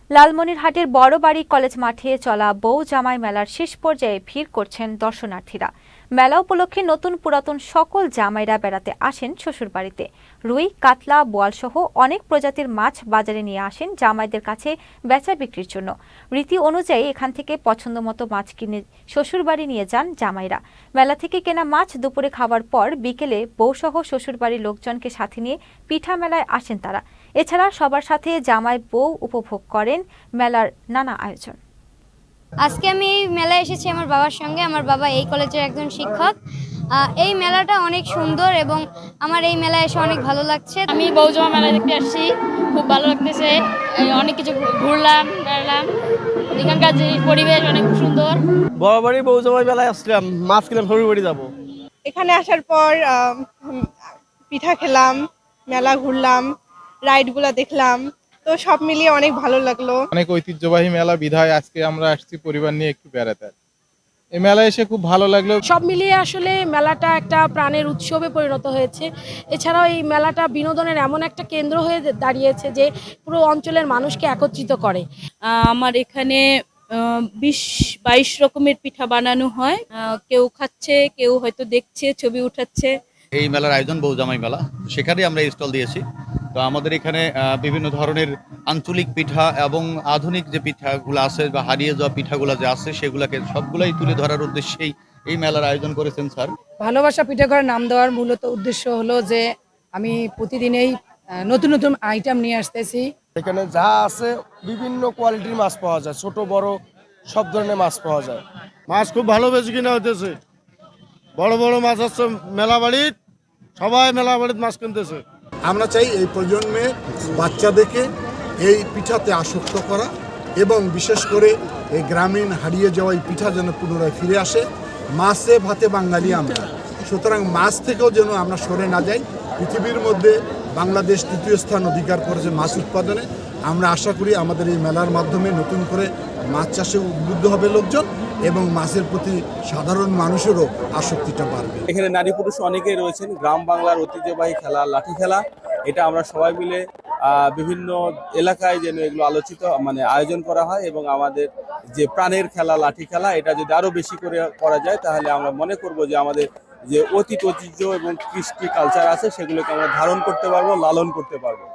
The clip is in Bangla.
লালমনিরহাটের বড়বাড়ি কলেজ মাঠে চলা বউ জামাই মেলার শেষ পর্যায়ে ভিড় করছেন দর্শনার্থীরা। মেলা উপলক্ষে নতুন পুরাতন সকল জামাইরা বেড়াতে আসেন শ্বশুরবাড়িতে। রুই, কাতলা, বোয়ালসহ অনেক প্রজাতির মাছ বাজারে নিয়ে আসেন জামাইদের কাছে বেচা বিক্রির জন্য। রীতি অনুযায়ী এখান থেকে পছন্দমতো মাছ কিনে শ্বশুরবাড়ি নিয়ে যান জামাইরা। মেলা থেকে কেনা মাছ দুপুরে খাওয়ার পর বিকেলে বউসহ শ্বশুরবাড়ির লোকজনকে সাথে নিয়ে পিঠা মেলায় আসেন তারা। এছাড়া সবার সাথে জামাই বউ উপভোগ করেন মেলার নানা আয়োজন। আজকে আমি এই মেলায় এসেছি আমার বাবার সঙ্গে। আমার বাবা এই কলেজের একজন শিক্ষক। এই মেলাটা অনেক সুন্দর এবং আমার এই মেলায় এসে অনেক ভালো লাগছে। আমি বউজামা মেলা দেখতে আসছি, খুব ভালো লাগতেছে। অনেক কিছু ঘুরলাম, বেড়ালাম, এখানকার যে পরিবেশ অনেক সুন্দর। বড়বাড়ি বউজামা মেলায় আসলাম, মাছ কিনলাম, শ্বশুরবাড়ি যাবো। এখানে আসার পর পিঠা খেলাম, মেলা ঘুরলাম, রাইডগুলো দেখলাম, তো সব মিলিয়ে অনেক ভালো লাগলো। অনেক ঐতিহ্যবাহী মেলা বিধায় আজকে আমরা আসছি পরিবার নিয়ে একটু বেড়াতে। এই মেলায় এসে খুব ভালো লাগলো। সব মিলিয়ে আসলে মেলাটা একটা প্রাণের উৎসবে পরিণত হয়েছে। এছাড়াও এই মেলাটা বিনোদনের এমন একটা কেন্দ্র হয়ে দাঁড়িয়েছে যে পুরো অঞ্চলের মানুষকে একত্রিত করে। আমার এখানে 20-22 রকমের পিঠা বানানো হয়। কেউ খাচ্ছে, কেউ হয়তো দেখছে, ছবি উঠাচ্ছে। এই মেলার আয়োজন বউজামাই মেলা, সেখানে আমরা স্টল দিয়েছি। তো আমাদের এখানে বিভিন্ন ধরনের আঞ্চলিক পিঠা এবং আধুনিক যে পিঠাগুলো আছে বা হারিয়ে যাওয়া পিঠাগুলো যে আছে সেগুলোকে সবগুলাই তুলে ধরার উদ্দেশ্যেই এই মেলার আয়োজন করেছেন স্যার। ভালোবাসা পিঠা ঘরের নাম দেওয়ার মূলত উদ্দেশ্য হলো যে আমি প্রতিদিনেই নতুন নতুন আইটেম নিয়ে আসতেছি। এখানে যা আছে বিভিন্ন কোয়ালিটির মাছ পাওয়া যায়, ছোট বড় সব ধরনের মাছ পাওয়া যায়। মাছ খুব ভালো বেশি কিনা হইতেছে, বড় বড় মাছ আসছে মেলা বাড়ির, সবাই মেলা বাড়ির মাছ কিনতেছে। আমরা চাই এই প্রজন্মে বাচ্চাদেরকে এই পিঠাতে আসক্ত করা এবং বিশেষ করে এই গ্রামীণ হারিয়ে যাওয়া এই পিঠা যেন পুনরায় ফিরে আসে। মাছে ভাতে বাঙালি আমরা, সুতরাং মাছ থেকেও যেন আমরা সরে না যাই। পৃথিবীর মধ্যে বাংলাদেশ তৃতীয় স্থান অধিকার করেছে মাছ উৎপাদনে। আমরা আশা করি আমাদের এই মেলার মাধ্যমে নতুন করে মাছ চাষে উদ্বুদ্ধ হবে লোকজন এবং মাছের প্রতি সাধারণ মানুষেরও আসক্তিটা বাড়বে। এখানে নারী পুরুষ অনেকেই রয়েছেন। গ্রাম বাংলার ঐতিহ্যবাহী খেলা লাঠি খেলা, এটা আমরা সবাই মিলে বিভিন্ন এলাকায় যেন এগুলো আলোচিত আয়োজন করা হয় এবং আমাদের যে প্রাণের খেলা লাঠি খেলা, এটা যদি আরো বেশি করে করা যায় তাহলে আমরা মনে করব যে আমাদের যে অতীত ঐতিহ্য এবং কৃষ্টি কালচার আছে সেগুলোকে আমরা ধারণ করতে পারবো, লালন করতে পারবো।